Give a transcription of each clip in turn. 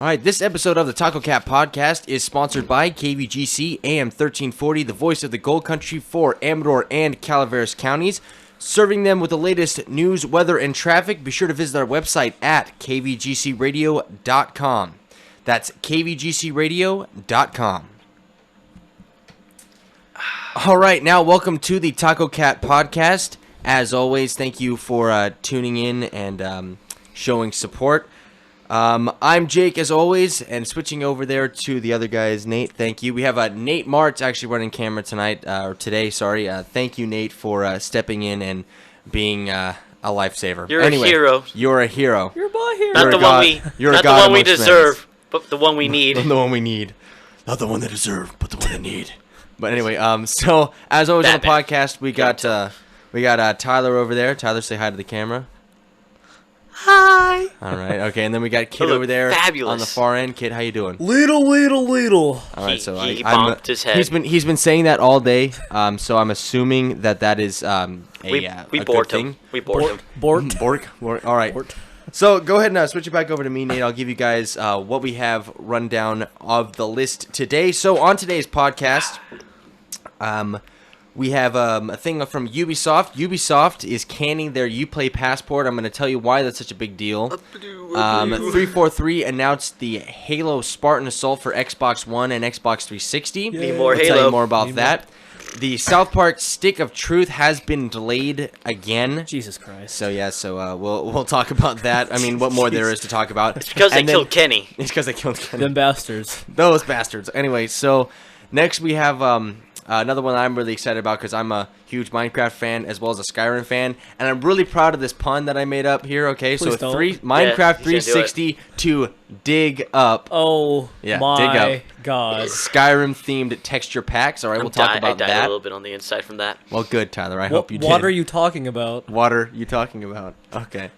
All right, this episode of the TacoCat Podcast is sponsored by KVGC AM 1340, the voice of the Gold Country for Amador and Calaveras counties. Serving them with the latest news, weather, and traffic, be sure to visit our website at kvgcradio.com. That's kvgcradio.com. All right, now welcome to the TacoCat Podcast. As always, thank you for tuning in and showing support. I'm Jake, as always, and switching over there to the other guys, Nate. Thank you. We have Nate Martz actually running camera today. Sorry. Thank you, Nate, for stepping in and being a lifesaver. You're a hero. You're a hero. You're my hero. Not the one we deserve, but the one we need. The one we need. Not the one they deserve, but the one they need. But anyway, so as always on the podcast, we got Tyler over there. Tyler, say hi to the camera. Hi. All right, okay, and then we got Kid over there on the far end. Kid, how you doing? Little. All right, so he bumped his head. He's been saying that all day. So I'm assuming that is we a bored good him. thing. We bored him. Bork. All right. So go ahead and switch it back over to me, Nate. I'll give you guys what we have rundown of the list today. So on today's podcast, we have a thing from Ubisoft. Ubisoft is canning their Uplay passport. I'm going to tell you why that's such a big deal. 343 announced the Halo Spartan Assault for Xbox One and Xbox 360. Need more We'll Halo. tell you more about that. The South Park Stick of Truth has been delayed again. Jesus Christ. So yeah, we'll talk about that. I mean, what more there is to talk about? It's because they killed Kenny. It's because they killed Kenny. Them bastards. Those bastards. Anyway, so next we have another one I'm really excited about because I'm a huge Minecraft fan as well as a Skyrim fan, and I'm really proud of this pun that I made up here. Okay, Please so don't. Minecraft 360 to dig up. Oh Yeah, my dig up. God. Skyrim themed texture packs. All right, we'll talk about I died that. a little bit on the inside from that. Well, good, Tyler. I hope you did. What are you talking about? Water you talking about? Okay.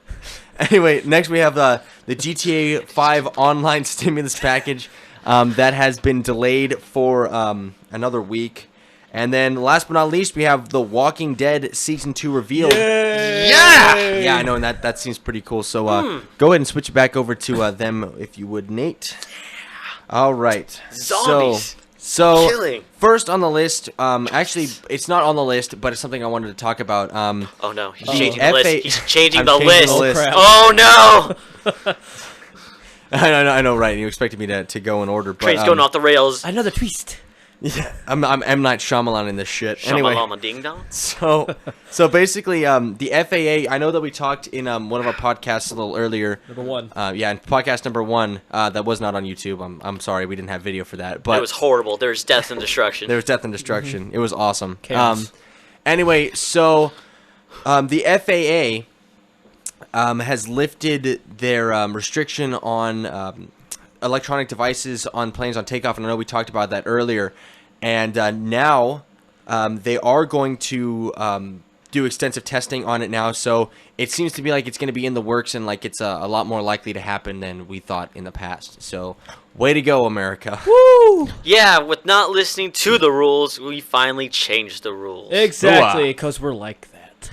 Anyway, next we have the GTA 5 online stimulus package that has been delayed for another week. And then last but not least, we have The Walking Dead Season 2 revealed. Yeah! Yeah, I know, and that seems pretty cool. So go ahead and switch it back over to them, if you would, Nate. All right. Zombies. So Killing. first on the list, actually, it's not on the list, but it's something I wanted to talk about. Oh no, he's the changing the list. He's changing I'm the changing list. the list. crap. Oh no! I know, right? You expected me to go in order, but Train's going off the rails. Another twist. yeah, I'm M. Night Shyamalan in this shit. Anyway, Shamalama ding dong. so basically, the FAA. I know that we talked in one of our podcasts a little earlier. Number one. Yeah, in podcast number 1, that was not on YouTube. I'm sorry, we didn't have video for that. But It was horrible. There's death and destruction. there was death and destruction. It was awesome. Chaos. Anyway, so the FAA has lifted their restriction on electronic devices on planes on takeoff, and I know we talked about that earlier. And now they are going to do extensive testing on it now, so it seems to be like it's going to be in the works, and like it's a lot more likely to happen than we thought in the past. So, way to go, America! Woo! Yeah, with not listening to the rules, we finally changed the rules. Exactly, because we're like that.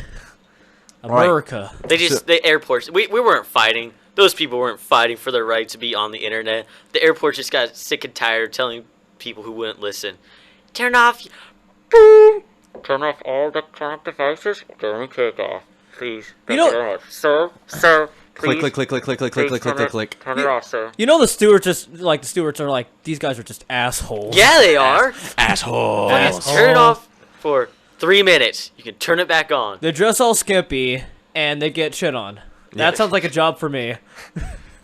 right. America. The airports. We weren't fighting. Those people weren't fighting for their right to be on the internet. The airport just got sick and tired of telling people who wouldn't listen, turn off all electronic devices during takeoff, please. Thank you very much. Sir, please. Click. Turn it off, sir. You know the stewards are like, these guys are just assholes. Yeah, they are. Asshole. Please turn it off for 3 minutes. You can turn it back on. They dress all skimpy, and they get shit on. That sounds like a job for me.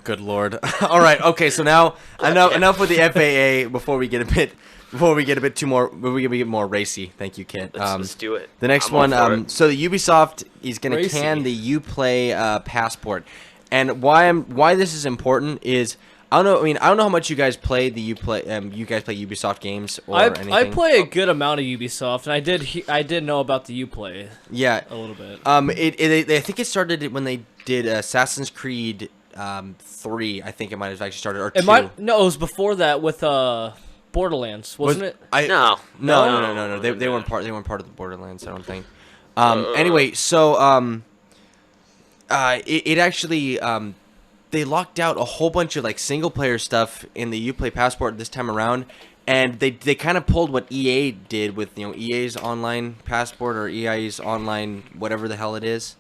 Good lord. All right. Okay. So now enough with the FAA. Before we get a bit more racy. Thank you, Kit. Let's do it. The next I'm all for one. it. So the Ubisoft is going to Racy. can the Uplay passport, and why this is important is I don't know how much you guys play the Uplay. You guys play Ubisoft games or anything? I play a good amount of Ubisoft, and I did know about the Uplay Yeah. a little bit. I think it started when they did Assassin's Creed 3. I think it might have actually started or 2. It was before that with Borderlands, wasn't it? No. No. They weren't part of the Borderlands. I don't think. Anyway, so it actually they locked out a whole bunch of like single player stuff in the Uplay Passport this time around, and they kind of pulled what EA did with EA's online passport or EA's online whatever the hell it is.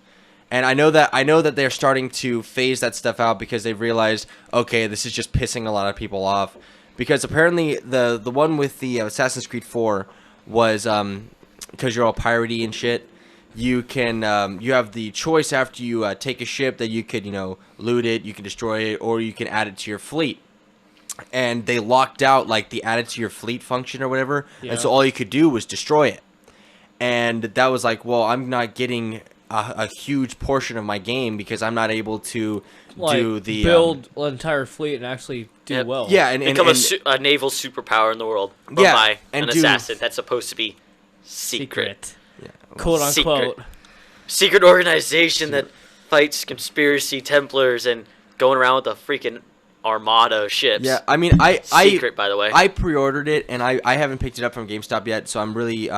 And I know that they're starting to phase that stuff out because they've realized, okay, this is just pissing a lot of people off. Because apparently the one with the Assassin's Creed 4 was because you're all piratey and shit. You can you have the choice after you take a ship that you could loot it, you can destroy it, or you can add it to your fleet. And they locked out like the add it to your fleet function or whatever, and so all you could do was destroy it. And that was like, well, I'm not getting a huge portion of my game because I'm not able to do the build an entire fleet and actually do well. Yeah, and become a naval superpower in the world. By an assassin that's supposed to be secret. Quote unquote. Secret organization that fights conspiracy Templars and going around with a freaking armada of ships. Yeah, I mean, secret, by the way. I pre-ordered it and I haven't picked it up from GameStop yet, so I'm really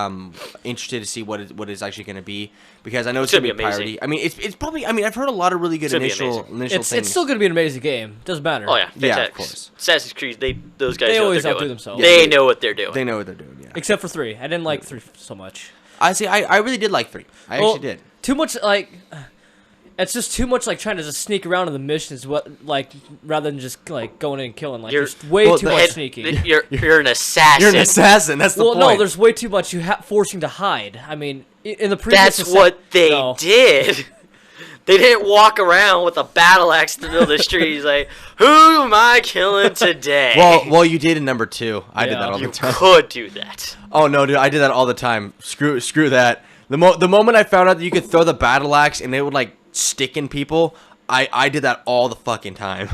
interested to see what it's actually going to be because I know it's going to be piratey. I mean, it's probably. I mean, I've heard a lot of really good initial things. It's still going to be an amazing game. Doesn't matter. Oh yeah, yeah, of course. Assassin's Creed, those guys they know always what they're outdo doing. themselves. They know what they're doing. They know what they're doing. Yeah. Except for 3, I didn't like 3 so much. I see. I really did like 3. I actually did. Too much it's just too much like trying to just sneak around in the missions, rather than just like going in and killing. Like there's way too much sneaking. You're an assassin. You're an assassin. That's the point. Well, no, there's way too much forcing to hide. I mean, in the previous. That's what they did. They didn't walk around with a battle axe in the middle of the street. He's like, "Who am I killing today?" Well, you did in number 2. I did that all the time. You could do that. Oh no, dude! I did that all the time. Screw that. The moment I found out that you could throw the battle axe and it would like stick in people, I did that all the fucking time.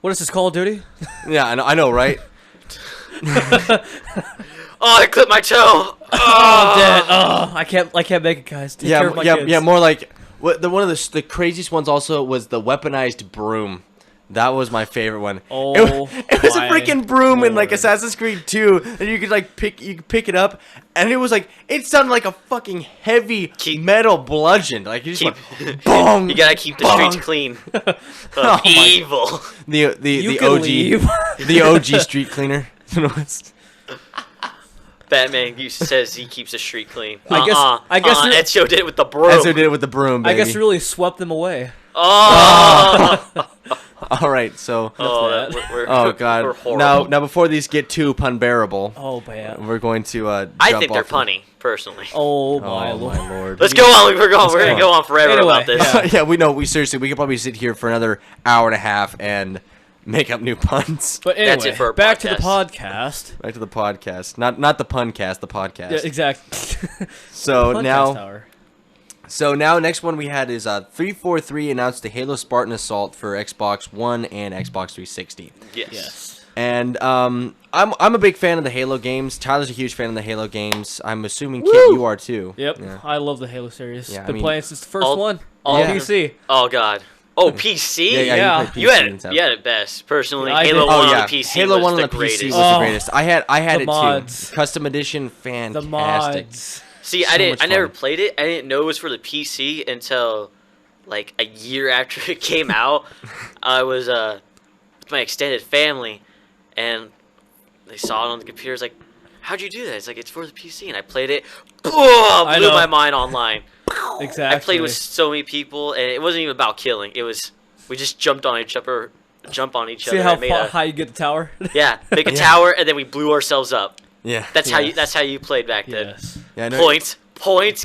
What is this, Call of Duty? Yeah, I know, right? Oh, I clipped my toe. Oh, I'm dead. Oh, I can't make it, guys. Take care of my kids. Yeah. More like one of the craziest ones also was the weaponized broom. That was my favorite one. Oh, it was a freaking broom in like Assassin's Creed 2, and you could pick it up, and it was like it sounded like a fucking heavy metal bludgeon. Like you just went, bong. You gotta keep the streets clean. Evil. The OG the OG street cleaner. Batman says he keeps the street clean. I guess Ezio did it with the broom. Ezio did it with the broom, baby. I guess it really swept them away. Oh. All right, so. Oh God. We're horrible. Now before these get too punbearable. Oh man. We're going to. I think they're punny, personally. Oh my lord. Let's go on. We're gonna go on forever about this. Yeah, we know. We could probably sit here for another hour and a half and make up new puns. But anyway, that's it for our back podcast. to the podcast. Back to the podcast. Not the puncast, the podcast. Yeah, exactly. So now. Tower. So now, next one we had is 343 announced the Halo Spartan Assault for Xbox One and Xbox 360. Yes. And I'm a big fan of the Halo games. Tyler's a huge fan of the Halo games. I'm assuming Kit, you are too. Yep. Yeah. I love the Halo series. Yeah, Been playing since the first one on PC. Oh God. Oh, PC? Yeah. You had it best. Personally, Yeah, Halo 1 on the PC Halo was 1 on the the greatest. PC was the greatest. I had the it mods. too. Custom edition, fantastic. The mods. See, So I much never fun. played it. I didn't know it was for the PC until like a year after it came out. I was with my extended family, and they saw it on the computer. It's like, how'd you do that? It's like, it's for the PC, and I played it. Blew my mind online. Exactly. I played with so many people, and it wasn't even about killing. It was we just jumped on each other. See how high you get the tower? Yeah, make a tower, and then we blew ourselves up. Yeah. That's how you played back then. Yes. Yeah, I know. Points,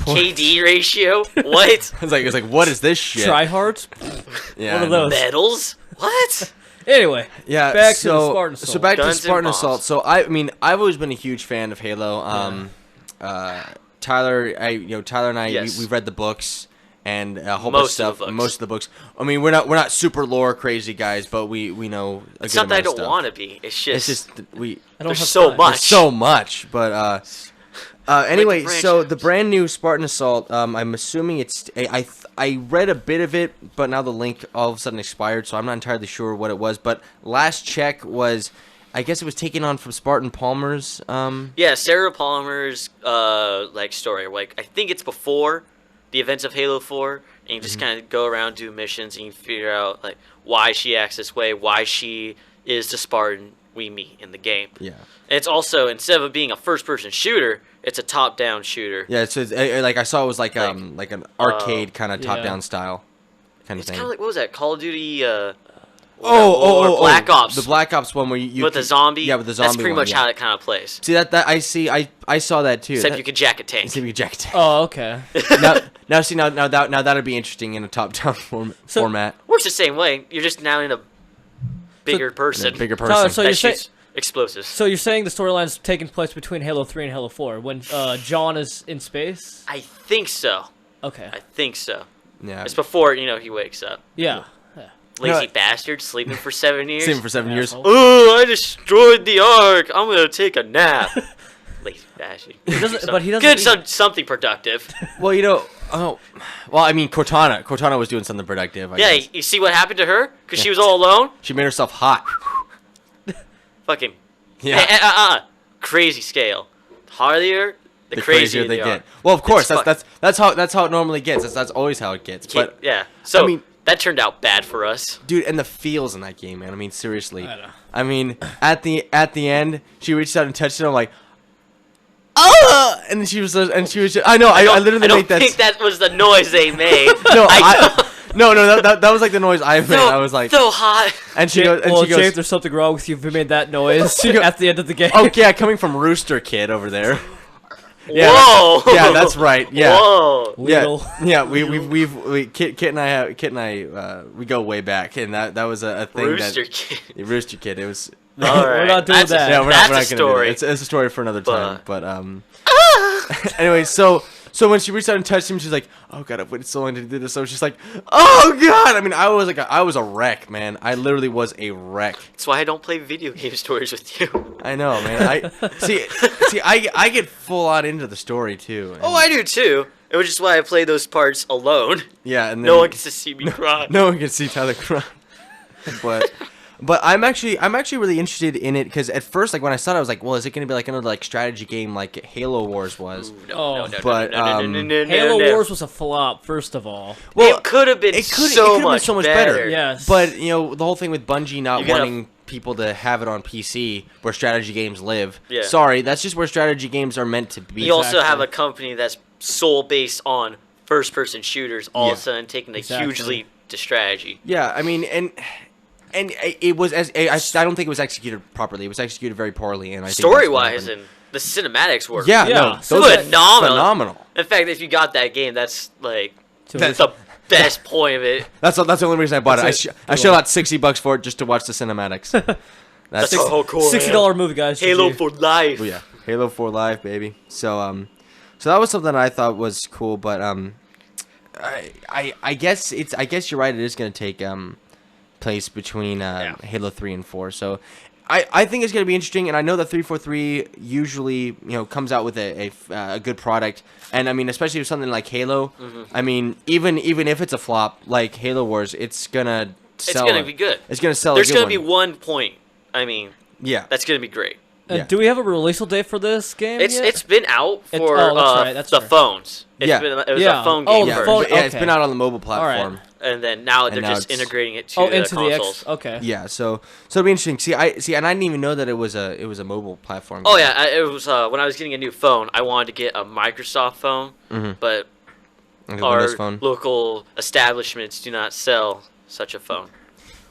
KD ratio. What? It's like what is this shit? Tryhards? Yeah. One of those. Medals? What? Anyway. Yeah. Back to the Spartan Assault. So back to Guns and Spartan bombs. Assault. So I've always been a huge fan of Halo. Tyler and I Yes. we've read the books and a whole bunch of Most of stuff. the books. Most of the books. I mean, we're not super lore crazy guys, but we know a It's good not that I amount of don't stuff. want to be. It's just, It's just we. I don't there's have so time. much. There's so much, but anyway, branch so out. the brand new Spartan Assault. I'm assuming it's. I read a bit of it, but now the link all of a sudden expired, so I'm not entirely sure what it was. But last check was, I guess it was taken on from Spartan Palmer's. Yeah, Sarah Palmer's story. Like, I think it's before the events of Halo 4. and you just kind of go around, do missions, and you figure out like why she acts this way, why she is the Spartan we meet in the game. Yeah. And it's also, instead of it being a first-person shooter, it's a top-down shooter. Yeah, so it's, like I saw it was like an arcade kind of top-down style kind of It's thing. kind of like, what was that, Call of Duty? Black Ops. The Black Ops one where you with the zombie. Yeah, with the zombie. That's pretty much how it kind of plays. See that I saw that too. Except you could jack a tank. Except you could jack a tank. Oh, okay. now that'd be interesting in a top-down format. Works the same way. You're just now in a bigger person. A bigger Tyler, person. so that you're shoots explosives. So you're saying the storyline's taking place between Halo 3 and Halo 4 when John is in space? I think so. Okay. I think so. Yeah. It's before, he wakes up. Yeah. Lazy bastard, sleeping for 7 years. Sleeping for 7 years. Asshole. Oh, I destroyed the Ark. I'm gonna take a nap. Lazy bastard. He doesn't Good, something productive. Well, I mean, Cortana was doing something productive. I guess. You see what happened to her? Because she was all alone? She made herself hot. Fucking. Yeah. Crazy scale. Hardier, the crazier they get. Well, of course, that's how it normally gets. That's always how it gets. But yeah. So I mean, that turned out bad for us, dude. And the feels in that game, man. I mean, seriously. I know. I mean, at the end, she reached out and touched it. I'm like, oh! And then she was just, I know. I literally I don't made that. think that was the noise they made. No, that was like the noise I made. I was like, so hot. And she goes, James, there's something wrong with you if you made that noise at the end of the game. oh yeah, coming from Rooster Kid over there. Yeah, Whoa. Yeah, that's right. Yeah. Whoa. Yeah. We Kit and I we go way back, and that was a thing. Kid. Rooster Kid. It was. All right. We're not doing that. Yeah, we're not gonna story. do it. It's a story for another time. But anyway, so when she reached out and touched him, she's like, "Oh God, I've waited so long to do this." So she's like, "Oh God!" I mean, I was a wreck, man. I literally was a wreck. That's why I don't play video game stories with you. I know, man. I get full on into the story too. Oh, I do too. It was just why I play those parts alone. Yeah, and then, no one gets to see me cry. No one can see Tyler cry. But I'm actually really interested in it because at first, like when I saw it, I was like, well, is it going to be like another like strategy game like Halo Wars was? Ooh, no. Halo Wars was a flop, first of all. Well, it could have been so much better. Yes, but the whole thing with Bungie not wanting people to have it on PC where strategy games live. Yeah. Sorry, that's just where strategy games are meant to be. You also have a company that's sole based on first-person shooters, all of a sudden taking a huge leap to strategy. Yeah, I mean, and it was I don't think it was executed properly. It was executed very poorly, and I think story-wise and the cinematics were those are phenomenal. In fact, if you got that game, that's like the best point of it. That's the only reason I bought it. I shelled out $60 for it just to watch the cinematics. That's so cool. $60 movie, guys. Halo for life. Oh yeah, Halo for life, baby. So that was something I thought was cool, but I guess you're right. It is going to take place between Halo 3 and 4. So I think it's going to be interesting, and I know that 343 usually comes out with a good product, and I mean especially with something like Halo. I mean even if it's a flop like Halo Wars, it's gonna sell. It's gonna be good. It's gonna sell. There's gonna be 1 point. I mean, that's gonna be great. Do we have a release date for this game? It's been out for that's the phones. It was a phone game first. It's been out on the mobile platform. Right. And then now they're just integrating it to the into consoles. Okay. Yeah, so it'll be interesting. See, and I didn't even know that it was a mobile platform. Oh yeah, it was when I was getting a new phone. I wanted to get a Microsoft phone, but our local establishments do not sell such a phone.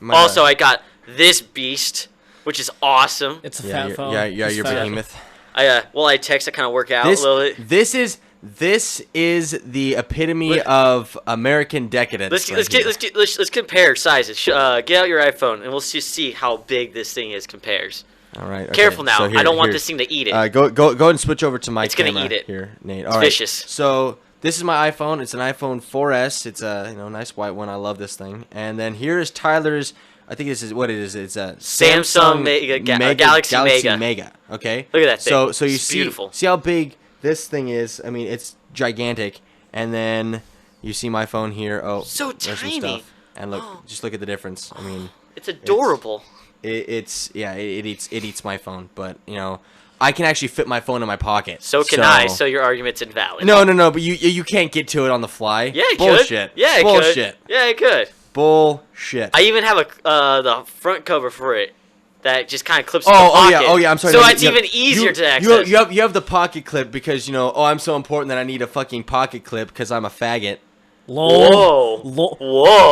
Also, I got this beast, which is awesome. It's a fat phone. Yeah, your behemoth. I text. I kind of work out a little bit. This is the epitome of American decadence. Let's compare sizes. Get out your iPhone and we'll see how big this thing is compares. All right. Okay. Careful now. So I don't want this thing to eat it. Go ahead and switch over to my camera. It's gonna eat it. Here, Nate. It's vicious. So this is my iPhone. It's an iPhone 4S. It's a nice white one. I love this thing. And then here is Tyler's. I think this is what it is. It's a Samsung Galaxy Mega. Okay. Look at that thing. So you beautiful. See how big this thing is. I mean, it's gigantic. And then you see my phone here. Oh, so there's tiny. some stuff. And just look at the difference. I mean, it's adorable. It eats my phone. But I I can actually fit my phone in my pocket. So can I. So your argument's invalid. No. But you can't get to it on the fly. Yeah, it Bullshit. could. Yeah, it Bullshit. could. Yeah, it could. Bullshit. I even have the front cover for it that just kind of clips to the pocket. Oh yeah. I'm sorry. So No, it's even easier to access. You have the pocket clip because I'm so important that I need a fucking pocket clip because I'm a faggot. Whoa.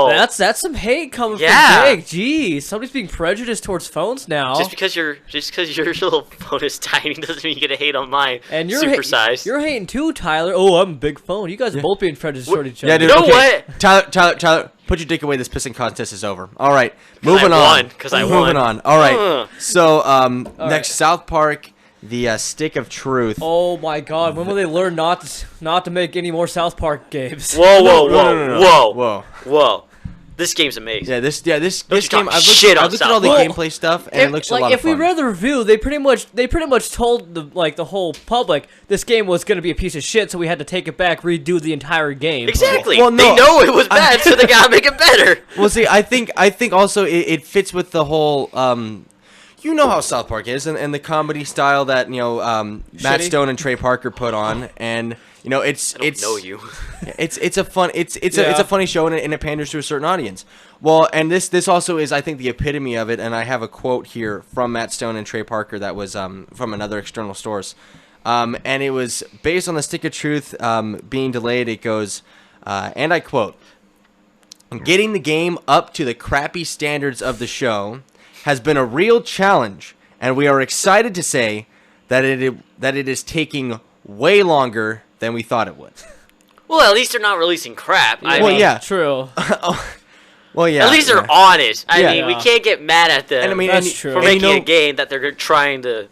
That's some hate coming from Jake. Jeez, somebody's being prejudiced towards phones now. Just because your little phone is tiny doesn't mean you get to hate on mine. And you're supersized. You're hating too, Tyler. Oh, I'm a big phone. You guys are both being prejudiced toward each other. Yeah, dude. You know what? Tyler, put your dick away. This pissing contest is over. All right, moving on. Because I won. Moving on. All right. So next, South Park. The Stick of Truth. Oh my God! When will they learn not to make any more South Park games? Whoa! This game's amazing. Yeah, this game. I've looked at all the gameplay stuff, and it looks a lot of fun. If we read the review, they pretty much told the whole public this game was going to be a piece of shit, so we had to take it back, redo the entire game. Exactly. Well, no, they know it was bad, so they gotta make it better. Well, see, I think also it fits with the whole. You know how South Park is, and the comedy style that Matt Stone and Trey Parker put on, and it's I don't know you. it's a funny show, and it panders to a certain audience. Well, and this also is, I think, the epitome of it. And I have a quote here from Matt Stone and Trey Parker that was from another external source, and it was based on the Stick of Truth being delayed. It goes, and I quote, "Getting the game up to the crappy standards of the show has been a real challenge, and we are excited to say that it is taking way longer than we thought it would." Well, at least they're not releasing crap. I mean, yeah, true. Well, yeah. At least they're honest. I mean, we can't get mad at them for making a game that they're trying to,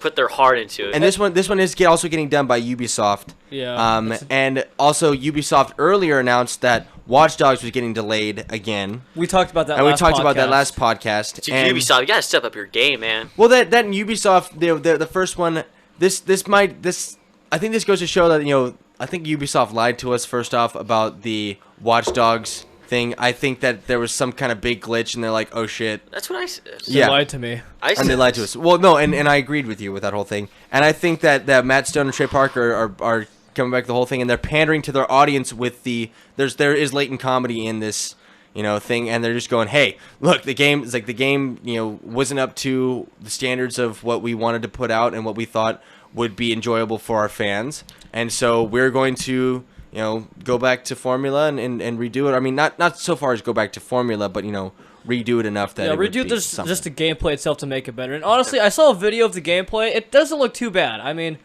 put their heart into it. And this one is also getting done by Ubisoft. Yeah. And also Ubisoft earlier announced that Watch Dogs was getting delayed again. We talked about that. About that last podcast. So Ubisoft, you gotta step up your game, man. Well, that Ubisoft, the first one, I think this goes to show that I think Ubisoft lied to us first off about the Watch Dogs thing. I think that there was some kind of big glitch, and they're like, "Oh shit." That's what I said. They lied to me. And they lied to us. Well, no, and I agreed with you with that whole thing. And I think that Matt Stone and Trey Parker are coming back to the whole thing, and they're pandering to their audience with there is latent comedy in this thing, and they're just going, "Hey, look, the game wasn't up to the standards of what we wanted to put out and what we thought would be enjoyable for our fans, and so we're going to go back to formula and redo it. I mean, not so far as go back to formula, but redo it enough that redo just the gameplay itself to make it better. And honestly, I saw a video of the gameplay. It doesn't look too bad. I mean,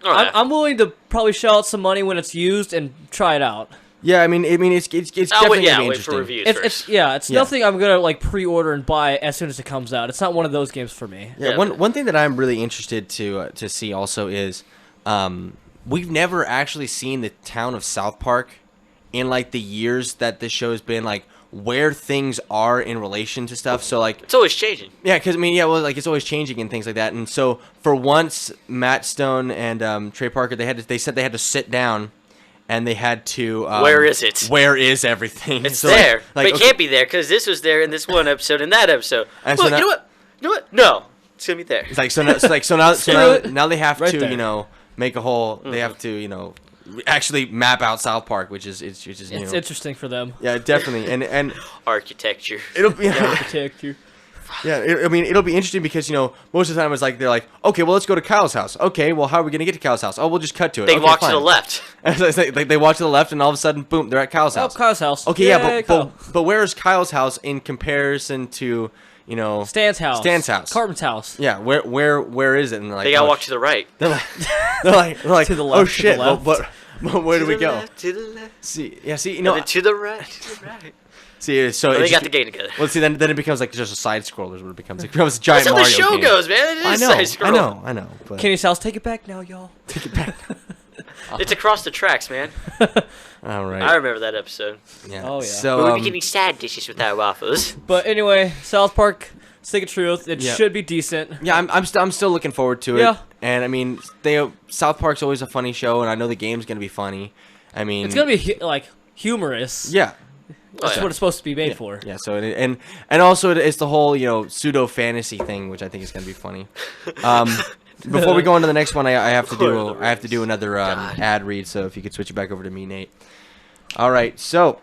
I'm willing to probably shell out some money when it's used and try it out. Yeah, I mean, it's definitely gonna be wait interesting. for reviews first. It's nothing I'm gonna pre-order and buy as soon as it comes out. It's not one of those games for me. Yeah, one thing that I'm really interested to see also is, we've never actually seen the town of South Park in the years that this show has been where things are in relation to stuff. So it's always changing. Yeah, because it's always changing and things like that. And so for once, Matt Stone and Trey Parker they said they had to sit down. And they had to. Where is it? Where is everything? It's there, but it can't be there because this was there in this one episode and that episode. And well, you know what? No, it's gonna be there. It's now they have to make a whole. They have to actually map out South Park, which is it's interesting for them. Yeah, definitely, and architecture. It'll be architecture. Yeah, it'll be interesting because most of the time it's they're like, okay, well let's go to Kyle's house. Okay, well how are we gonna get to Kyle's house? Oh, we'll just cut to it. They walk to the left. They walk to the left, and all of a sudden, boom, they're at Kyle's house. Oh, Kyle's house. Okay, yeah, but where is Kyle's house in comparison to Stan's house? Stan's house. Cartman's house. Yeah, where is it? And they gotta walk to the right. They're like to the left. Oh shit! To the left. But where do we go? To the left. See, and then to the right. To the right. See, so they got the game together. Well, see, then it becomes just a side scroller. What it becomes. It becomes a giant Mario game. That's how the show goes, man. It is side scroll. I know. But Kenny's house, take it back now, y'all. Take it back. It's across the tracks, man. All right. I remember that episode. Yeah. Oh yeah. So we'll be getting sad dishes with our waffles. But anyway, South Park, Stick of Truth. It should be decent. Yeah, I'm still looking forward to it. Yeah. And I mean, South Park's always a funny show, and I know the game's gonna be funny. I mean, it's gonna be humorous. Yeah. That's what it's supposed to be made for. Yeah. So and also it's the whole pseudo fantasy thing, which I think is gonna be funny. before we go on to the next one, I have to do Lord of the I have to do another God. ad read. So if you could switch it back over to me, Nate. All right. So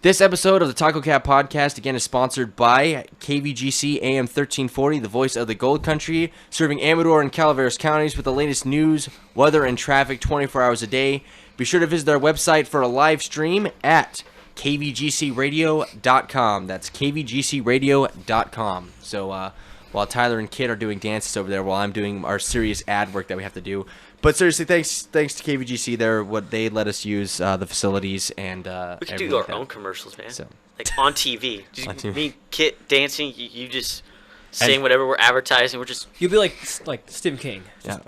this episode of the TacoCat Podcast again is sponsored by KVGC AM 1340, the voice of the Gold Country, serving Amador and Calaveras counties with the latest news, weather, and traffic 24 hours a day. Be sure to visit their website for a live stream at kvgcradio.com. That's kvgcradio.com. So while Tyler and Kid are doing dances over there, while I'm doing our serious ad work that we have to do. But seriously, thanks to KVGC. They let us use the facilities and We could everything do our like that. own commercials, man. So. Like on TV. Just On TV. me, Kit dancing. You just saying whatever we're advertising. We're just You'll be like Stephen King. Yeah.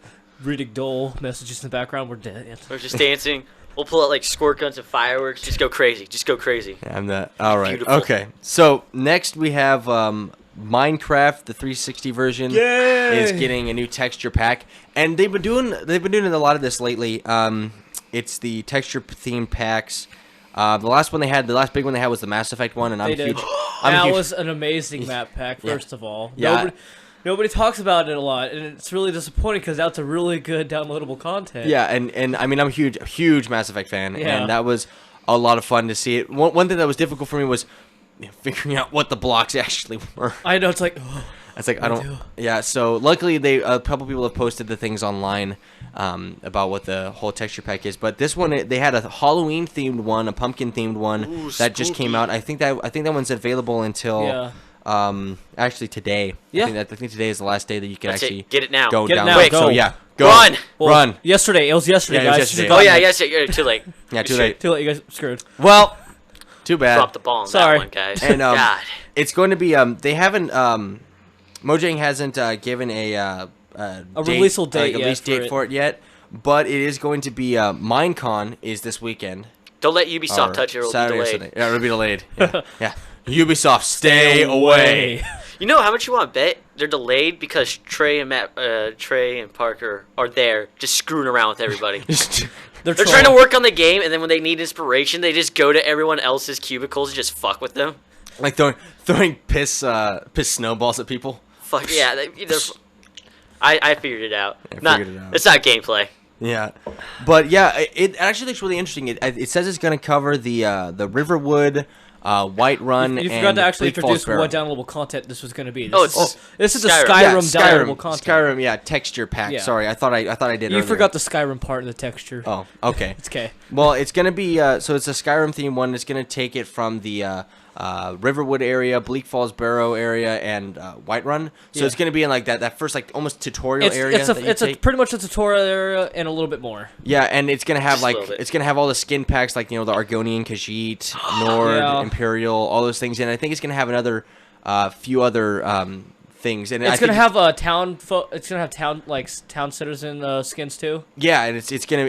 Reading Dole messages in the background. We're dead. we're just dancing. We'll pull out like squirt guns and fireworks. Just go crazy. Just go crazy. I'm the all right. Beautiful. Okay. So next we have Minecraft, the 360 version is getting a new texture pack, and they've been doing a lot of this lately. It's the texture themed packs. The last big one they had was the Mass Effect one, and I'm They did. huge. That was an amazing map pack. First of all, nobody talks about it a lot, and it's really disappointing because that's a really good downloadable content. Yeah, and I mean I'm a huge Mass Effect fan, Yeah. and that was a lot of fun to see it. One thing that was difficult for me was figuring out what the blocks actually were. I know it's like. It's like I Me don't. too. Yeah, so luckily they a couple people have posted the things online about what the whole texture pack is. But this one they had a Halloween themed one, a pumpkin themed one that just came out. I think that one's available until actually today. Yeah. I think today is the last day that you can That's actually it. Get it now. go Get it down. now, Quick. go. So yeah, go Run! run. Yesterday. It was yesterday, Yeah, it was guys. yesterday. Oh yeah, yes, you're too late. Yeah, too Shit. late. Too late. You guys screwed. Well, too bad. Drop the ball on Sorry. that one, guys. And God. it's going to be they haven't Mojang hasn't given a release date like a yet release for date it. for it yet, but it is going to be Minecon is this weekend. Don't let Ubisoft or touch it. It'll Saturday be or delayed. Sunday. Yeah, it'll be delayed. Yeah. Yeah. Ubisoft, stay away. You know how much you want to bet? They're delayed because Trey and Parker are there, just screwing around with everybody. They're They're trying to work on the game, and then when they need inspiration, they just go to everyone else's cubicles and just fuck with them. Like throwing piss snowballs at people. Fuck yeah! I figured it out. Yeah, figured it out. It's not gameplay. Yeah, but yeah, it actually looks really interesting. It says it's going to cover the Riverwood, Whiterun, You and forgot to actually Bleak Falls introduce Barrow. what downloadable content this was going to be. This is the Skyrim. Skyrim Yeah, downloadable content. Skyrim, yeah, texture pack. Yeah. Sorry, I thought I did. You earlier. forgot the Skyrim part of the texture. Oh, okay. It's okay. Well, it's gonna be so it's a Skyrim themed one. It's gonna take it from the Riverwood area, Bleak Falls Barrow area, and Whiterun. So Yeah. it's gonna be in like that first like almost tutorial area. It's pretty much a tutorial area and a little bit more. Yeah, and it's gonna have Just a like little bit. it's gonna have all the skin packs like the Argonian, Khajiit, Nord, Yeah. Imperial, all those things, and I think it's gonna have another few other things. And I It's gonna think have a town. It's gonna have town citizen skins too. yeah, and it's gonna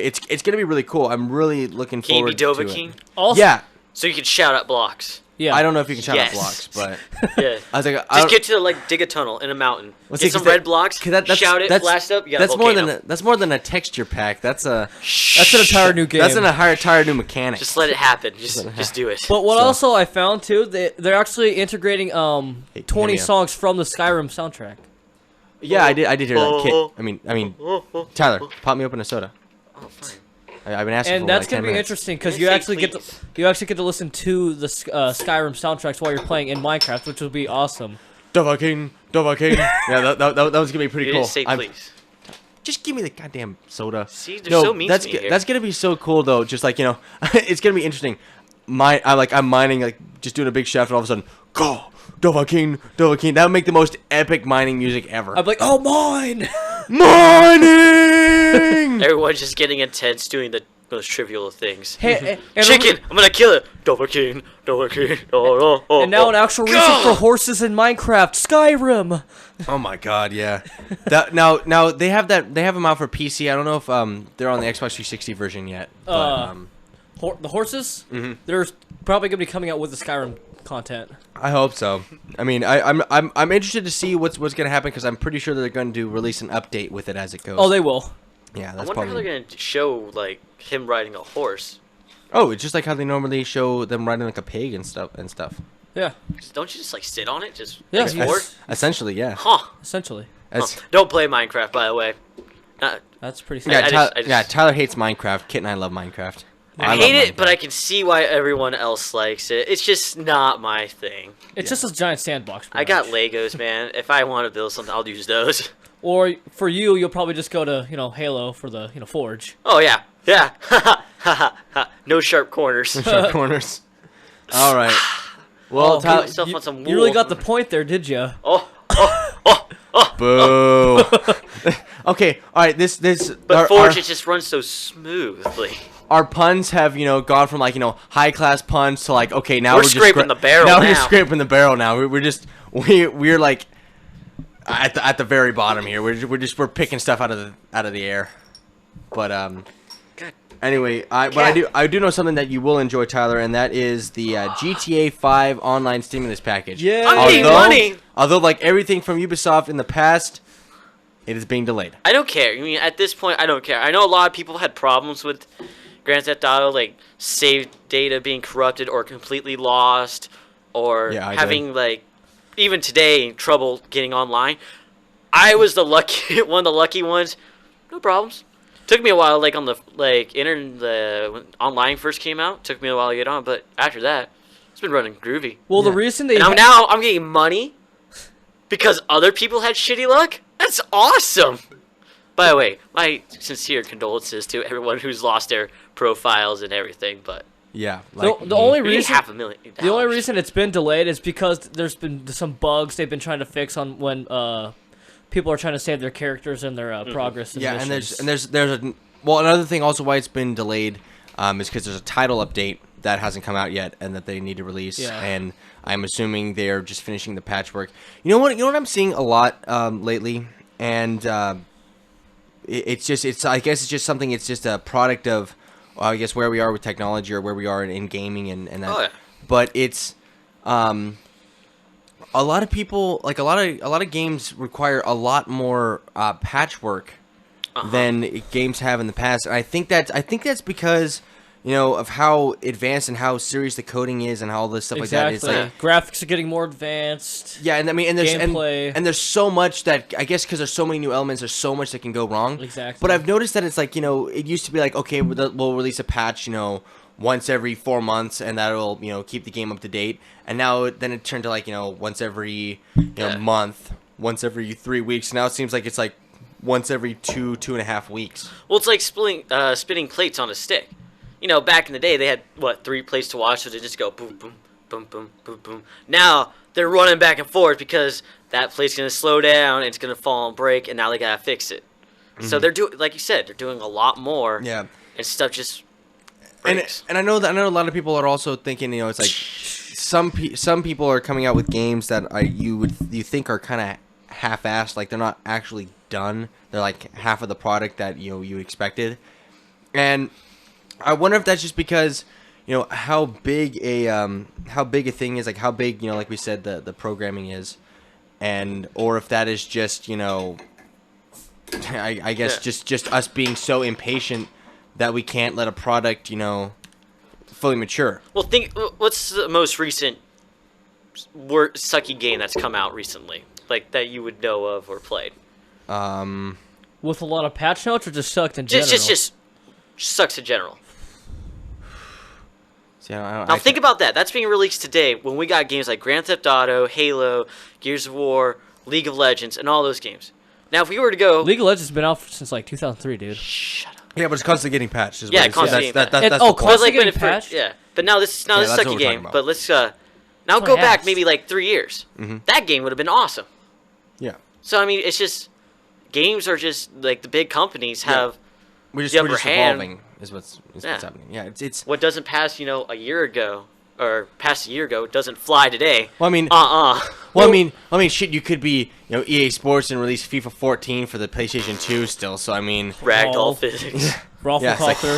be really cool. I'm really looking Can you forward be to Dovahkiin? it. Also, Yeah, So you can shout out blocks. yeah. I don't know if you can shout out Yes. blocks, but Yeah. I was like, I Just don't- get to dig a tunnel in a mountain. Well, Get see, some 'cause red blocks. 'cause that's- shout it. that's- Blast up. You got that's a more volcano. than a texture pack. That's That's an entire new game. That's an entire new mechanic. Just let it happen. Just do it. But what So- also I found too, they're actually integrating 20 yeah. songs from the Skyrim soundtrack. Yeah, I did hear that. Kit, I mean, Tyler, pop me open a soda. Oh, fine. I've been asking And for that's like gonna 10 be minutes. interesting because Didn't you say actually get to please. listen to the Skyrim soundtracks while you're playing in Minecraft, which will be awesome. Dovahkiin. Yeah, that was gonna be pretty You cool. didn't say please. Just give me the goddamn soda. See, they're so mean that's to me here. that's gonna be so cool though. Just like it's gonna be interesting. I'm mining, like just doing a big shaft, and all of a sudden, go Dovahkiin. That would make the most epic mining music ever. I'd be like, oh mine! Mining. Everyone's just getting intense doing the most trivial of things. Hey, and Chicken! I'm gonna kill it! Dovahkiin! Oh. And now an actual reason for horses in Minecraft, Skyrim. Oh my god, yeah. Now they have them out for PC. I don't know if they're on the Xbox 360 version yet. But, The horses, Mm-hmm. they're probably gonna be coming out with the Skyrim content. I hope so. I mean, I'm interested to see what's gonna happen because I'm pretty sure they're going to release an update with it as it goes. Oh, they will. Yeah, I that's wonder how probably. they're gonna show him riding a horse. Oh, it's just like how they normally show them riding like a pig and stuff. Yeah, Don't you just sit on it? Just Yeah, explore? yes. Essentially, yeah. Huh. essentially. That's Don't play Minecraft, by the way. That's pretty sad. Yeah, Tyler hates Minecraft. Kit and I love Minecraft. I hate it, but I can see why everyone else likes it. It's just not my thing. It's just a giant sandbox. I got Legos, man. If I want to build something, I'll use those. Or for you'll probably just go to Halo for the Forge. Oh yeah. No sharp corners. No sharp corners. All right. Well, Tyler, you really got the point there, did you? Boo. Okay, all right. But Forge it just runs so smoothly. Our puns have gone from high class puns to okay now we're scraping the barrel. Now we're scraping the barrel. Now we're like at the very bottom here. We're picking stuff out of the air. But anyway, I do know something that you will enjoy, Tyler, and that is the GTA 5 online stimulus package. Yeah. I'm getting money. Although like everything from Ubisoft in the past, it is being delayed. I don't care. I mean, at this point, I don't care. I know a lot of people had problems with Grand Theft Auto, like save data being corrupted or completely lost, or having like even today trouble getting online. I was the lucky one of the lucky ones. No problems. Took me a while, like on the when online first came out. Took me a while to get on, but after that, it's been running groovy. Well, the reason they I'm getting money because other people had shitty luck. That's awesome. By the way, my sincere condolences to everyone who's lost their profiles and everything. But yeah, the only reason $500,000. The only reason it's been delayed is because there's been some bugs they've been trying to fix on when people are trying to save their characters and their progress. Yeah, missions. and there's another thing also why it's been delayed is because there's a title update that hasn't come out yet and that they need to release. Yeah. And I'm assuming they're just finishing the patchwork. You know what I'm seeing a lot lately, and it's just a product of I guess where we are with technology or where we are in gaming and that. Oh, yeah. But it's a lot of people like a lot of games require a lot more patchwork than games have in the past, and I think that's because of how advanced and how serious the coding is and how all this stuff like that. It's like graphics are getting more advanced. Yeah, and I mean, and there's gameplay. And there's so much that I guess because there's so many new elements, there's so much that can go wrong. Exactly. But I've noticed that it's like it used to be like okay, we'll release a patch once every 4 months, and that'll keep the game up to date. And now then it turned to like once every month, once every 3 weeks. Now it seems like it's like once every 2.5 weeks. Well, it's like spinning plates on a stick. Back in the day, they had, 3 plates to watch, so they just go boom, boom, boom, boom, boom, boom. Now, they're running back and forth because that plate's going to slow down, and it's going to fall and break, and now they got to fix it. Mm-hmm. So they're doing, like you said, they're doing a lot more. Yeah. And stuff just breaks. And I know a lot of people are also thinking, it's like some people are coming out with games that you think are kind of half-assed, like they're not actually done. They're like half of the product that you expected. And I wonder if that's just because how big a thing is, like how big like we said the programming is, or if that is just I guess just us being so impatient that we can't let a product fully mature. Well, what's the most recent sucky game that's come out recently, like that you would know of or played? With a lot of patch notes, or just sucked in general? Just sucks in general. See, now think about that. That's being released today when we got games like Grand Theft Auto, Halo, Gears of War, League of Legends, and all those games. Now, if we were to go... League of Legends has been out since like 2003, dude. Shut up. Yeah, but it's constantly getting patched. Yeah, constantly getting patched. Constantly getting patched? Yeah, but now this is a sucky game. But let's now go back maybe like 3 years. Mm-hmm. That game would have been awesome. Yeah. So, I mean, it's just... Games are just... Like, the big companies have... We're just evolving is what's happening. Yeah, it's what doesn't pass, a year ago or past a year ago doesn't fly today. Well, I mean, Well, I mean, shit. You could be, EA Sports and release FIFA 14 for the PlayStation 2 still. So I mean, ragdoll physics.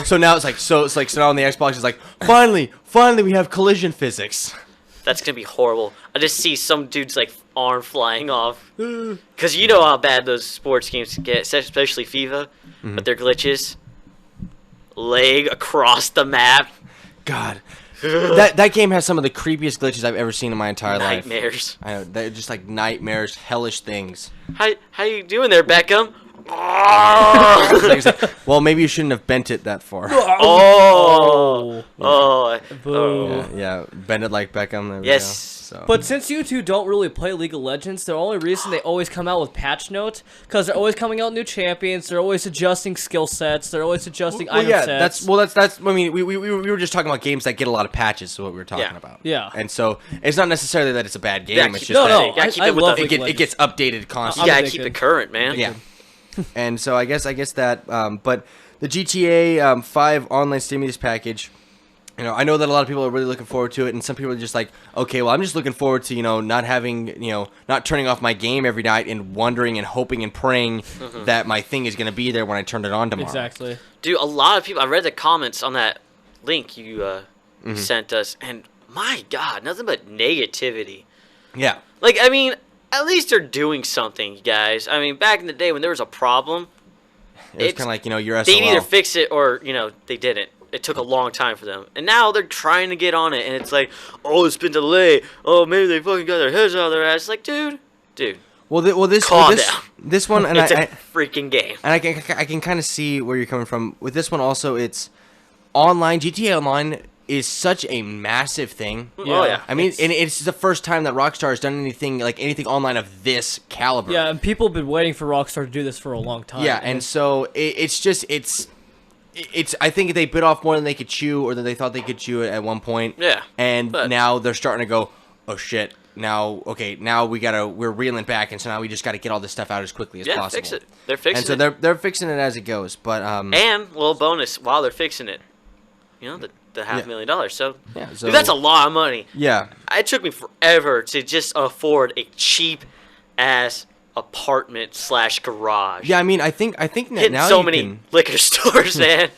So now it's like now on the Xbox it's like finally we have collision physics. That's gonna be horrible. I just see some dude's like arm flying off. Because you know how bad those sports games get, especially FIFA, with their glitches. Leg across the map. God. That game has some of the creepiest glitches I've ever seen in my entire life. Nightmares. I know, they're just like nightmares, hellish things. How you doing there, Beckham? Well, maybe you shouldn't have bent it that far. Boo. Yeah, bend it like Beckham. There we Yes. go. So. But since you two don't really play League of Legends, the only reason they always come out with patch notes, because they're always coming out new champions, they're always adjusting skill sets, they're always adjusting item sets. That's. I mean, we were just talking about games that get a lot of patches. Is what we were talking about. Yeah. And so it's not necessarily that it's a bad game. Yeah, It's just no, that no. You gotta keep it with love the- League of it gets updated constantly. You gotta addicted. keep it current, man. Yeah. And so I guess that. But the GTA 5 online stimulus package. You know, I know that a lot of people are really looking forward to it, and some people are just like, okay, well, I'm just looking forward to, not having, not turning off my game every night and wondering and hoping and praying that my thing is going to be there when I turn it on tomorrow. Exactly. Dude, a lot of people. I read the comments on that link you sent us, and my God, nothing but negativity. Yeah. Like, I mean, at least they're doing something, you guys. I mean, back in the day when there was a problem, It was kind of like, your they'd SOL. either fix it or, they didn't. It took a long time for them. And now they're trying to get on it, and it's like, oh, it's been delayed. Oh, maybe they fucking got their heads out of their ass. It's like, dude. Calm down. This one, and It's I a freaking game. and I can kind of see where you're coming from. With this one also, it's online. GTA Online is such a massive thing. Oh, yeah. I mean, and it's the first time that Rockstar has done anything online of this caliber. Yeah, and people have been waiting for Rockstar to do this for a long time. Yeah, and so it's I think they bit off more than they could chew, or than they thought they could chew at one point. Yeah, And but- now they're starting to go, oh shit. Now we're reeling back, and so now we just got to get all this stuff out as quickly as possible. Fix it. They're fixing And so it. they're fixing it as it goes. But And little bonus while they're fixing it, the $500,000. So, Yeah, so- dude, that's a lot of money. yeah. It took me forever to just afford a cheap ass apartment/garage. Yeah, I mean, I think Hitting now so you many can, liquor stores, man.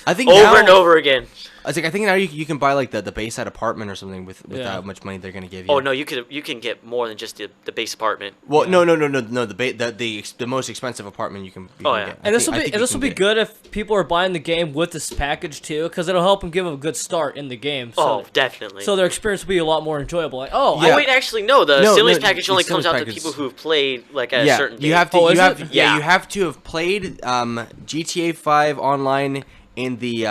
I think Over now, and over again. I think now you can buy like the Bayside apartment or something with Yeah. how much money they're gonna give you. Oh no, you can get more than just the base apartment. Well, no. The most expensive apartment you can Oh, can yeah. get. And this I think you will can be get it. good if people are buying the game with this package too, because it'll help them give them a good start in the game. So, Oh, definitely. so their experience will be a lot more enjoyable. Like, oh, Yeah. Oh wait, actually no. The No, stimulus no, package the only stimulus comes out to package- people who've played like at a Yeah, certain date. you have to. Oh, you is have. it? Yeah, Yeah. you have to have played GTA 5 online in the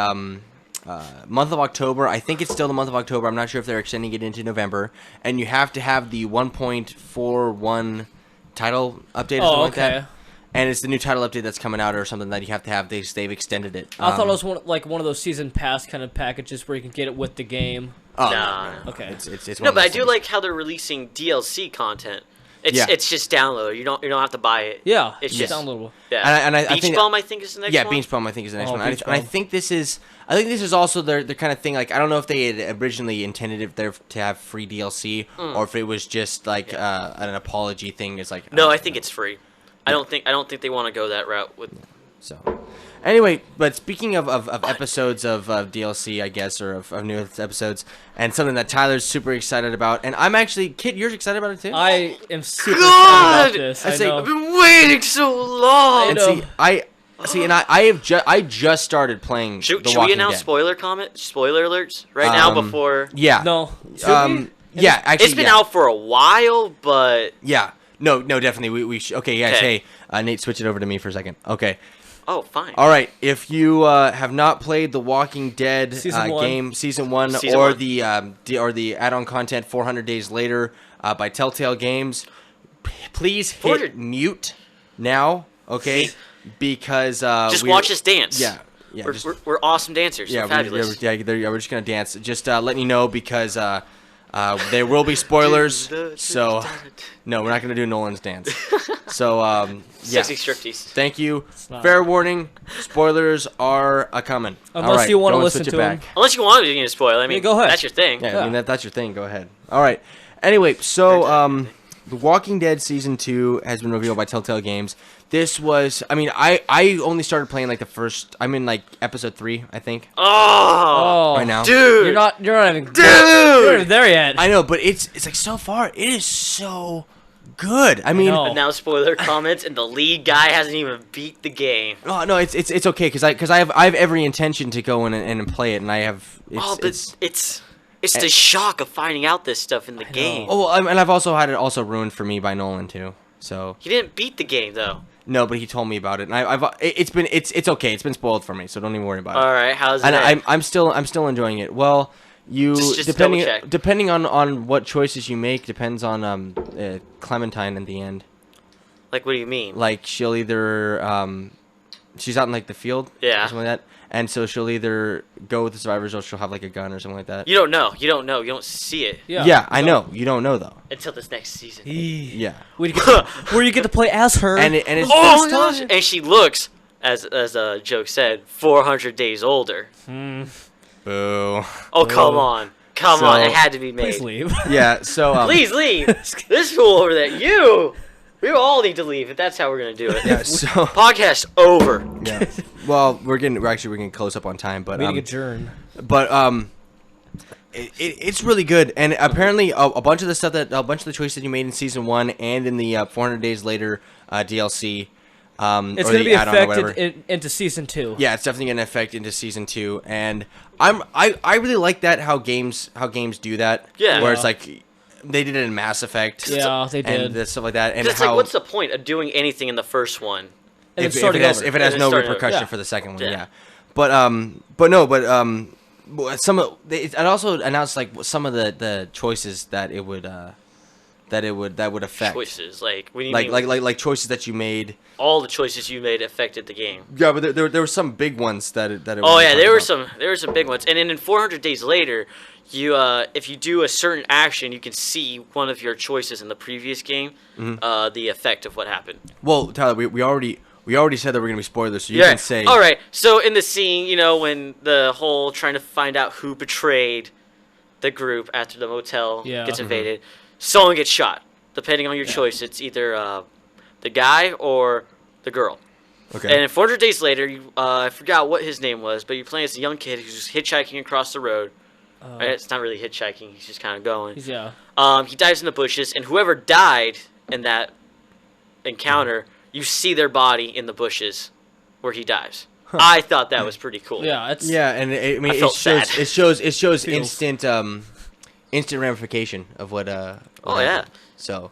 month of October. I think it's still the month of October. I'm not sure if they're extending it into November. And you have to have the 1.41 title update or something like that. And it's the new title update that's coming out or something that you have to have. They've extended it. I thought it was one of those season pass kind of packages where you can get it with the game. Oh, Nah. no. Okay. It's one No, of but I those do things. like how they're releasing DLC content. Yeah. It's just download. You don't have to buy it. Yeah, It's it's just downloadable. Yeah. And I Beach think Bum, I think, is the next yeah, one. Beach Bum, I think is the next Oh, one. And Beach I Bum. think this is also their kind of thing. Like, I don't know if they had originally intended it there to have free DLC or if it was just like an apology thing. It's like No, I think it's free. I don't think they want to go that route with. so. Anyway, but speaking of episodes of DLC, I guess, or of new episodes, and something that Tyler's super excited about, and I'm actually, Kit, you're excited about it too? I am super God! excited about this. I I say- know. I've been waiting so long. and know. see, I just started playing Should The we Walking announce Dead. spoiler alerts right now before? Yeah. No. Should we? Yeah, actually, It's been yeah. out for a while, but Yeah. No, definitely. We okay, yes. Okay. Hey, Nate, switch it over to me for a second. Okay. oh, fine. All right. If you have not played The Walking Dead Season 1. game, season one, Season or 1. the add-on content 400 Days Later by Telltale Games, please hit 400 mute now. Okay. Because Just watch us dance. Yeah. Yeah. We're awesome dancers. Yeah, we're fabulous. we're just gonna dance. Just letting you know because there will be spoilers. So no, we're not gonna do Nolan's dance. So yeah, Sexy striptease. thank you. not. Fair warning: spoilers are a coming. Unless All right, you wanna go and listen switch to it 'em. back. Unless you want to spoil. I mean, go ahead. That's your thing. Yeah, I mean Yeah. that's your thing. Go ahead. All right. Anyway, so The Walking Dead season 2 has been revealed by Telltale Games. This was, I mean, I only started playing like the first. I'm in like episode 3, I think, Oh, right now. dude. You're not even. Dude! You're not even there yet. I know, but it's like so far it is so good. I mean, know. And now spoiler comments, and the lead guy hasn't even beat the game. oh, no, it's okay because I have every intention to go in and play it, and I have. It's the shock of finding out this stuff in the game. Oh, well, and I've also had it also ruined for me by Nolan too. So he didn't beat the game though. no, but he told me about it, and it's okay. It's been spoiled for me, so don't even worry about it. All right, how's it? And I'm still enjoying it. Well, you Just depending on what choices you make depends on Clementine in the end. Like, what do you mean? Like she'll either she's out in like the field, Yeah. or something like that, and so she'll either go with the survivors or she'll have like a gun or something like that. You don't know. You don't see it Yeah, I know. You don't know though. until this next season. Yeah. Where you get to play as her. And it's Oh my gosh! And she looks, as a joke said, 400 days older. boo. Oh, come on. Come on. It had to be made. Please leave. Yeah. So Please leave. This fool over there. We all need to leave if that's how we're going to do it. Yeah. So Podcast over. yeah. Well, we're getting close up on time, but Meeting adjourn. But it's really good, and apparently a bunch of the choices that you made in season 1 and in the 400 Days Later DLC. It's or going to the be add-on or whatever. affected into season 2. Yeah, it's definitely going to affect into season 2, and I really like that how games do that. Yeah. Where it's like they did it in Mass Effect. Yeah, they did. And stuff like that. And It's how like, what's the point of doing anything in the first one? And if then starting it has over. if it has And no then starting repercussion over. for the second one, Yeah. yeah. But it also announced like some of the choices that it would affect. Choices. Like, what do you Like mean? like choices that you made. All the choices you made affected the game. Yeah, but there were some big ones that it Oh was yeah, talking about. there were some big ones. And then in 400 Days Later, you if you do a certain action, you can see one of your choices in the previous game, the effect of what happened. Well, Tyler, we already said that we're gonna be spoilers, so you can say. All right. So in the scene, when the whole trying to find out who betrayed the group after the motel gets invaded, someone gets shot. Depending on your choice, it's either the guy or the girl. Okay. And in 400 Days Later, I forgot what his name was, but you're playing as a young kid who's just hitchhiking across the road. Right? It's not really hitchhiking; he's just kind of going. He dives in the bushes, and whoever died in that encounter, you see their body in the bushes where he dives. I thought that was pretty cool. Yeah, it's and I felt sad. it shows instant ramification of what Oh, yeah. So,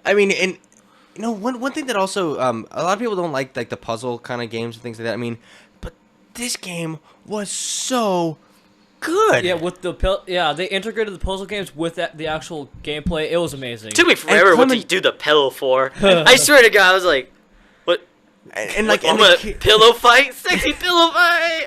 I mean, and one thing that also a lot of people don't like the puzzle kind of games and things like that. I mean, but this game was so good. Yeah, with they integrated the puzzle games with the actual gameplay. It was amazing. It took me forever what to do the pillow for. I swear to God, I was like, what? And Pillow fight, sexy pillow fight.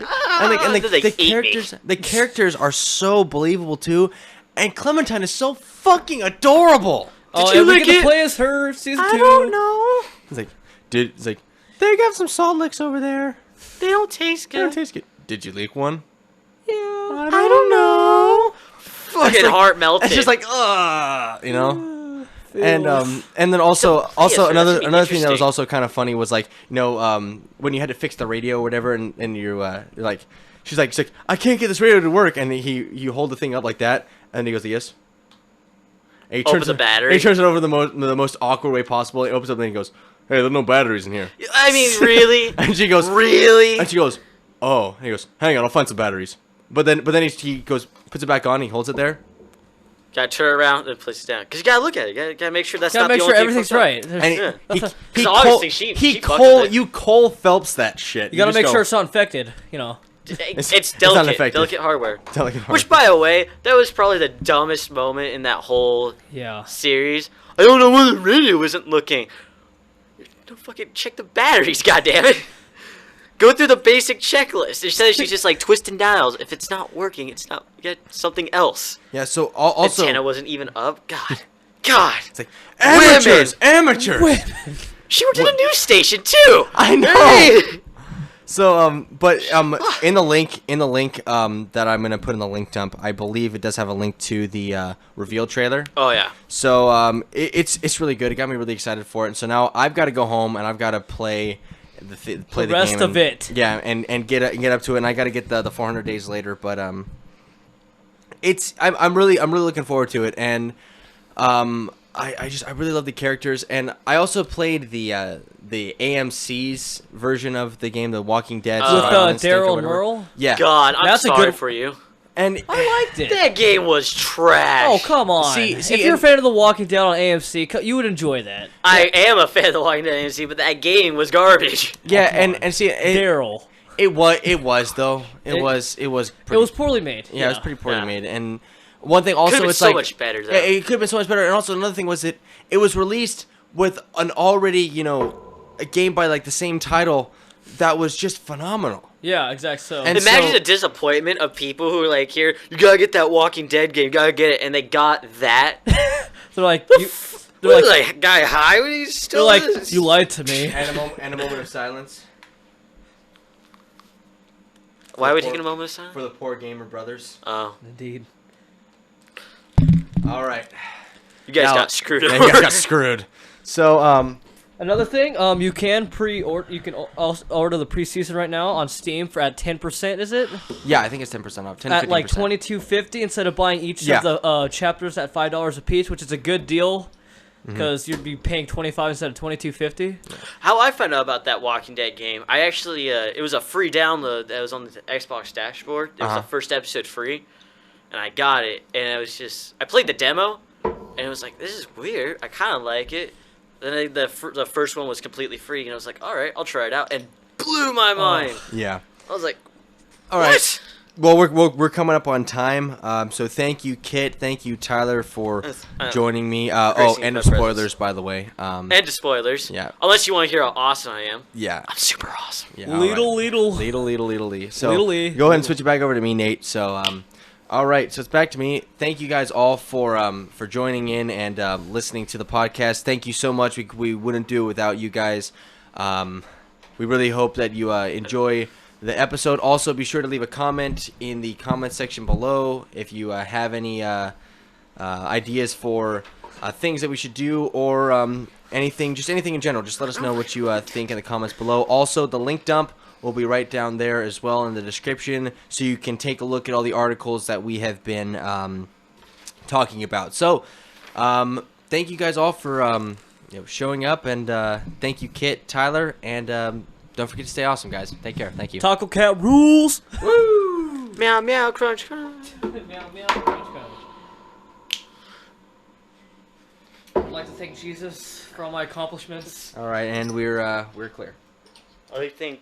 The characters are so believable too, and Clementine is so fucking adorable. Oh, you and we lick get to it? play as her season 2. I don't know. It's like they got some salt licks over there. They don't taste They don't good. taste good. Did you leak one? Yeah, I don't know. Fucking heart melting. It's just like and then also that's gonna another be thing that was interesting. also kind of funny was like when you had to fix the radio or whatever and you're like she's like I can't get this radio to work, and you hold the thing up like that and he goes yes. And he Open turns the battery. And he turns it over the most awkward way possible. He opens up and he goes, "Hey, there's no batteries in here." I mean, really? And she goes, Really? And she goes, "Oh." And he goes, "Hang on, I'll find some batteries." But then he goes, puts it back on. He holds it there. Gotta turn it around and place it down. Because you gotta look at it. Gotta make sure that's gotta not make the sure only thing everything's fucked up. right. And Yeah. he 'Cause obviously she fucked with it. you Cole Phelps that shit. You gotta just make go, sure it's not infected. It's it's not delicate. effective. Delicate hardware. Delicate hardware. Which, by the way, that was probably the dumbest moment in that whole Yeah. series. I don't know why the radio isn't looking. Don't fucking check the batteries, goddammit. Go through the basic checklist. Instead, she's just like twisting dials. If it's not working, it's not. You get something else. Yeah. So also Antenna wasn't even up. God. it's like amateurs. She worked at a news station too. I know. Hey! So in the link that I'm gonna put in the link dump, I believe it does have a link to the reveal trailer. Oh yeah. So it's really good. It got me really excited for it. And so now I've got to go home and I've got to play the rest game of it. Yeah, and get up to it. And I got to get the 400 Days Later. But I'm really looking forward to it. And I really love the characters. And I also played the AMC's version of the game, The Walking Dead. With Survival Instinct or Daryl and whatever. Merle? Yeah. God, I'm That's a sorry good- for you. And I liked it. That game was trash. Oh, come on. See, if you're a fan of The Walking Dead on AMC, you would enjoy that. I am a fan of The Walking Dead AMC, but that game was garbage. yeah, Oh, and see, Daryl. it was though. It was Poorly made. Yeah, it was pretty poorly Yeah. made. And one thing also, Could've been it's so like much better, though. Yeah, it could have been so much better. And also another thing was it was released with an already a game by like the same title that was just phenomenal. Yeah, exactly. So And Imagine so- the disappointment of people who are like, here, you gotta get that Walking Dead game, you gotta get it, and they got that. they're like, They're like, guy high when he's they're still like, is? you lied to me. And a moment of silence Why are we taking a moment of silence? for the poor gamer brothers. Oh, Indeed. All right. you guys Now- got screwed Yeah, over. you guys got screwed. So Another thing, you can order the preseason right now on Steam for at 10%. Is it yeah, I think it's 10% off. 10 at 15%. like $22.50 instead of buying each Yeah. of the chapters at $5 a piece, which is a good deal because you'd be paying $25 instead of $22.50. How I found out about that Walking Dead game, I actually, it was a free download that was on the Xbox dashboard. It was the first episode free, and I got it, and it was just, I played the demo, and it was like, this is weird. I kind of like it. Then the first one was completely free, and I was like, all right, I'll try it out, and blew my mind. Yeah. I was like, All right. Well, we're coming up on time. So thank you, Kit. Thank you, Tyler, for joining me. gracing And my spoilers, presence. by the way. And to spoilers. Yeah. Unless you want to hear how awesome I am. Yeah. I'm super awesome. Yeah. all right. Little. So Little-y. go ahead and switch it back over to me, Nate. So all right, so it's back to me. Thank you guys all for joining in and listening to the podcast. Thank you so much. We wouldn't do it without you guys. We really hope that you enjoy the episode. Also, be sure to leave a comment in the comment section below if you have any ideas for things that we should do or anything in general. Just let us know what you think in the comments below. Also, the link dump will be right down there as well in the description, so you can take a look at all the articles that we have been talking about. So, thank you guys all for showing up, and thank you, Kit, Tyler, and don't forget to stay awesome, guys. Take care. Thank you. TacoCat rules. Woo! Meow, meow, crunch, crunch. Meow, meow, crunch, crunch. I'd like to thank Jesus for all my accomplishments. All right, and we're clear. I think